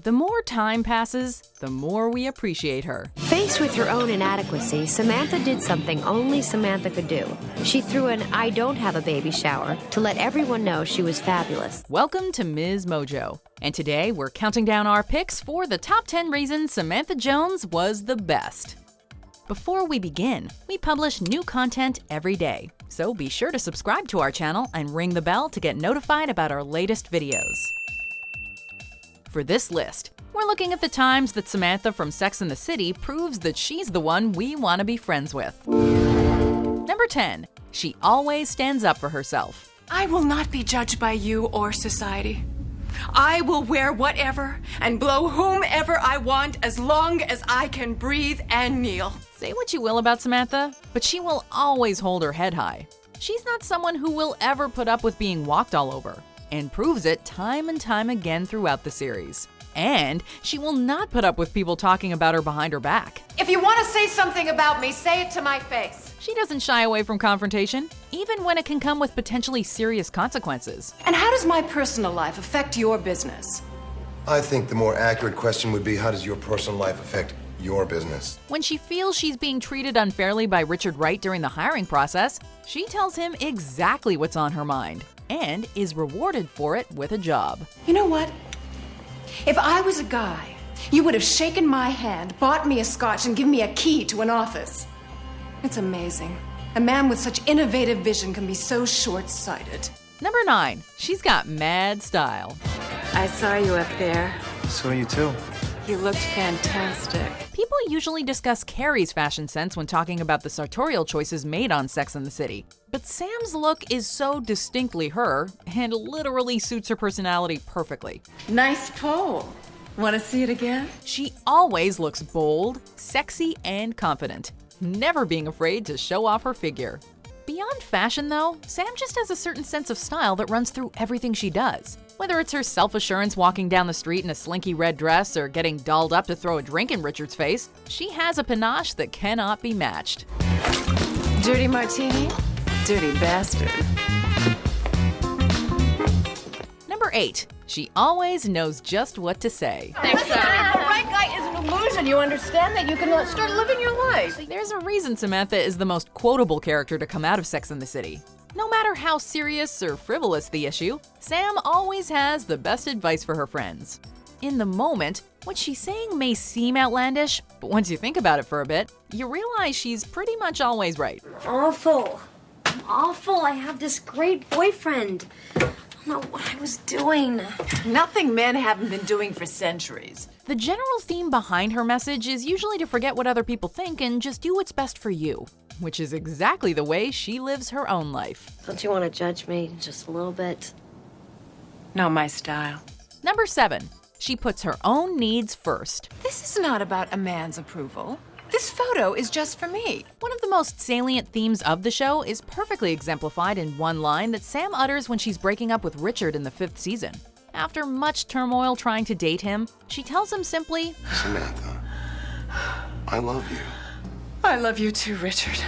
The more time passes, the more we appreciate her. Faced with her own inadequacy, Samantha did something only Samantha could do. She threw an I don't have a baby shower to let everyone know she was fabulous. Welcome to MsMojo. And today we're counting down our picks for the top 10 reasons Samantha Jones was the best. Before we begin, we publish new content every day, so be sure to subscribe to our channel and ring the bell to get notified about our latest videos. For this list, we're looking at the times that Samantha from Sex and the City proves that she's the one we want to be friends with. Number 10. She always stands up for herself. I will not be judged by you or society. I will wear whatever and blow whomever I want as long as I can breathe and kneel. Say what you will about Samantha, but she will always hold her head high. She's not someone who will ever put up with being walked all over, and proves it time and time again throughout the series. And she will not put up with people talking about her behind her back. If you want to say something about me, say it to my face. She doesn't shy away from confrontation, even when it can come with potentially serious consequences. And how does my personal life affect your business? I think the more accurate question would be, how does your personal life affect your business? When she feels she's being treated unfairly by Richard Wright during the hiring process, she tells him exactly what's on her mind and is rewarded for it with a job. You know what? If I was a guy, you would have shaken my hand, bought me a scotch, and given me a key to an office. It's amazing. A man with such innovative vision can be so short-sighted. Number 9. She's got mad style. I saw you up there. Saw you too. You looked fantastic. People usually discuss Carrie's fashion sense when talking about the sartorial choices made on Sex and the City. But Sam's look is so distinctly her and literally suits her personality perfectly. Nice poll. Want to see it again? She always looks bold, sexy, and confident, never being afraid to show off her figure. Beyond fashion, though, Sam just has a certain sense of style that runs through everything she does. Whether it's her self-assurance walking down the street in a slinky red dress or getting dolled up to throw a drink in Richard's face, she has a panache that cannot be matched. Dirty martini? Dirty bastard. Number 8. She always knows just what to say. The right guy is an illusion. You understand that? You can start living your life. There's a reason Samantha is the most quotable character to come out of Sex and the City. No matter how serious or frivolous the issue, Sam always has the best advice for her friends. In the moment, what she's saying may seem outlandish, but once you think about it for a bit, you realize she's pretty much always right. Awful. Awful. I have this great boyfriend. I don't know what I was doing. Nothing men haven't been doing for centuries. The general theme behind her message is usually to forget what other people think and just do what's best for you, which is exactly the way she lives her own life. Don't you want to judge me just a little bit? Not my style. Number 7. She puts her own needs first. This is not about a man's approval. This photo is just for me. One of the most salient themes of the show is perfectly exemplified in one line that Sam utters when she's breaking up with Richard in the 5th season. After much turmoil trying to date him, she tells him simply, Samantha, I love you. I love you too, Richard.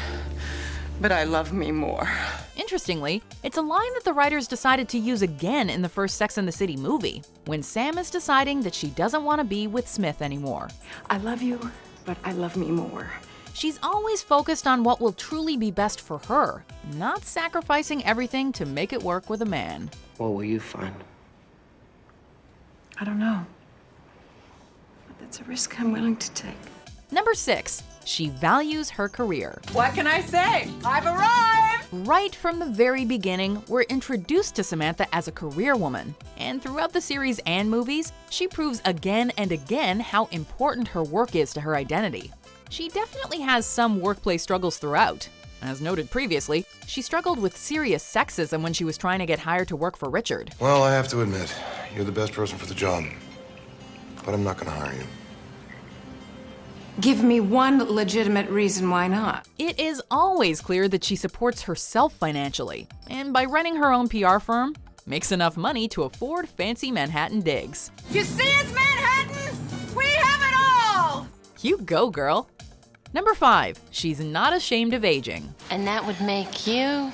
But I love me more. Interestingly, it's a line that the writers decided to use again in the first Sex and the City movie, when Sam is deciding that she doesn't want to be with Smith anymore. I love you, but I love me more. She's always focused on what will truly be best for her, not sacrificing everything to make it work with a man. What will you find? I don't know. But that's a risk I'm willing to take. Number 6. She values her career. What can I say? I've arrived! Right from the very beginning, we're introduced to Samantha as a career woman. And throughout the series and movies, she proves again and again how important her work is to her identity. She definitely has some workplace struggles throughout. As noted previously, she struggled with serious sexism when she was trying to get hired to work for Richard. Well, I have to admit, you're the best person for the job. But I'm not going to hire you. Give me one legitimate reason why not. It is always clear that she supports herself financially, and by running her own PR firm, makes enough money to afford fancy Manhattan digs. You see us, Manhattan? We have it all! You go, girl. Number 5, she's not ashamed of aging. And that would make you...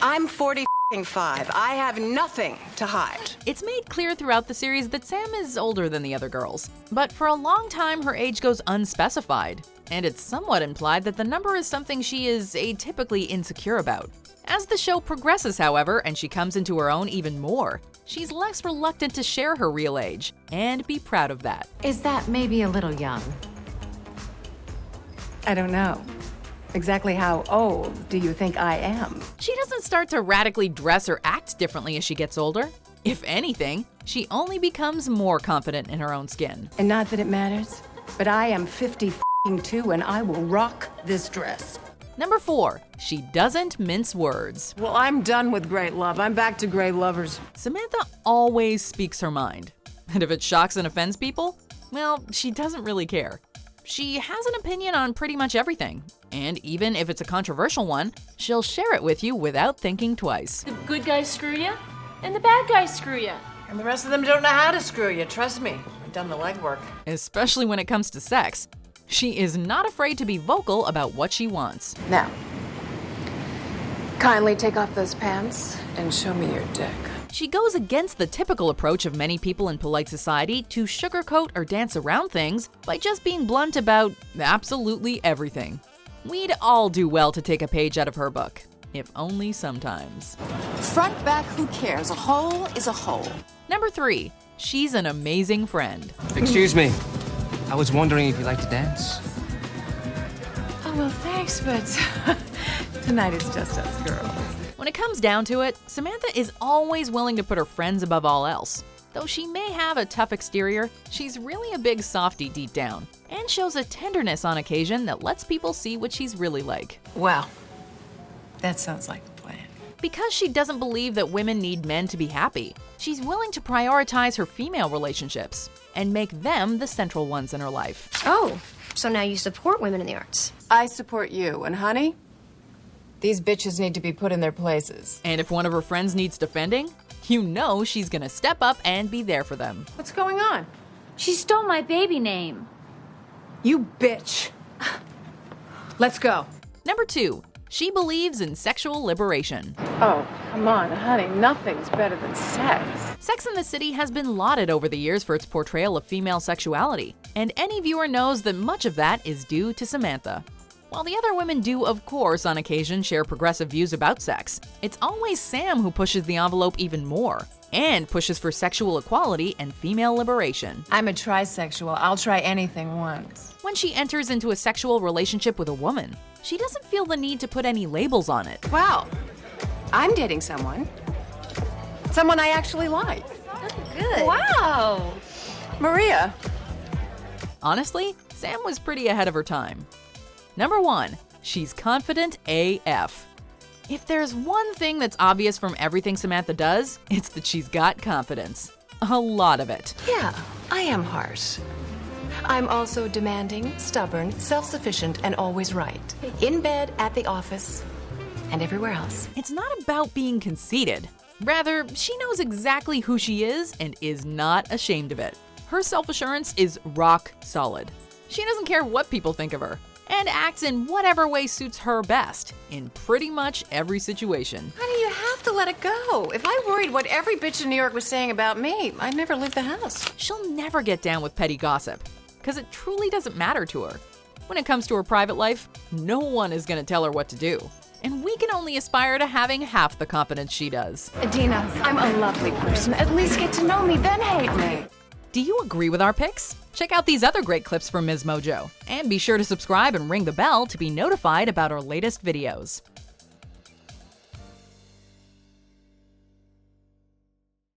I'm 40 5. I have nothing to hide. It's made clear throughout the series that Sam is older than the other girls, but for a long time her age goes unspecified, and it's somewhat implied that the number is something she is atypically insecure about. As the show progresses, however, and she comes into her own even more, she's less reluctant to share her real age, and be proud of that. Is that maybe a little young? I don't know. Exactly how old do you think I am? She doesn't start to radically dress or act differently as she gets older. If anything, she only becomes more confident in her own skin. And not that it matters, but I am 52 and I will rock this dress. Number 4, she doesn't mince words. Well, I'm done with great love. I'm back to great lovers. Samantha always speaks her mind. And if it shocks and offends people, well, she doesn't really care. She has an opinion on pretty much everything. And even if it's a controversial one, she'll share it with you without thinking twice. The good guys screw you, and the bad guys screw you. And the rest of them don't know how to screw you. Trust me. I've done the legwork. Especially when it comes to sex. She is not afraid to be vocal about what she wants. Now, kindly take off those pants and show me your dick. She goes against the typical approach of many people in polite society to sugarcoat or dance around things by just being blunt about absolutely everything. We'd all do well to take a page out of her book, if only sometimes. Front, back, who cares? A hole is a hole. Number 3, she's an amazing friend. Excuse me. I was wondering if you like to dance. Oh, well, thanks, but tonight it's just us girls. When it comes down to it, Samantha is always willing to put her friends above all else. Though she may have a tough exterior, she's really a big softie deep down, and shows a tenderness on occasion that lets people see what she's really like. Well, that sounds like a plan. Because she doesn't believe that women need men to be happy, she's willing to prioritize her female relationships and make them the central ones in her life. Oh, so now you support women in the arts. I support you, and honey, these bitches need to be put in their places. And if one of her friends needs defending, you know she's gonna step up and be there for them. What's going on? She stole my baby name. You bitch. Let's go. Number 2, she believes in sexual liberation. Oh, come on, honey. Nothing's better than sex. Sex and the City has been lauded over the years for its portrayal of female sexuality, and any viewer knows that much of that is due to Samantha. While the other women do, of course, on occasion share progressive views about sex, it's always Sam who pushes the envelope even more, and pushes for sexual equality and female liberation. I'm a trisexual. I'll try anything once. When she enters into a sexual relationship with a woman, she doesn't feel the need to put any labels on it. Well, I'm dating someone. Someone I actually like. Good. Wow. Maria. Honestly, Sam was pretty ahead of her time. Number 1, she's confident AF. If there's one thing that's obvious from everything Samantha does, it's that she's got confidence. A lot of it. Yeah, I am harsh. I'm also demanding, stubborn, self-sufficient, and always right. In bed, at the office, and everywhere else. It's not about being conceited. Rather, she knows exactly who she is and is not ashamed of it. Her self-assurance is rock solid. She doesn't care what people think of her, and acts in whatever way suits her best, in pretty much every situation. Honey, you have to let it go. If I worried what every bitch in New York was saying about me, I'd never leave the house. She'll never get down with petty gossip, because it truly doesn't matter to her. When it comes to her private life, no one is going to tell her what to do. And we can only aspire to having half the confidence she does. Adina, I'm a lovely person. At least get to know me, then hate me. Do you agree with our picks? Check out these other great clips from MsMojo. And be sure to subscribe and ring the bell to be notified about our latest videos.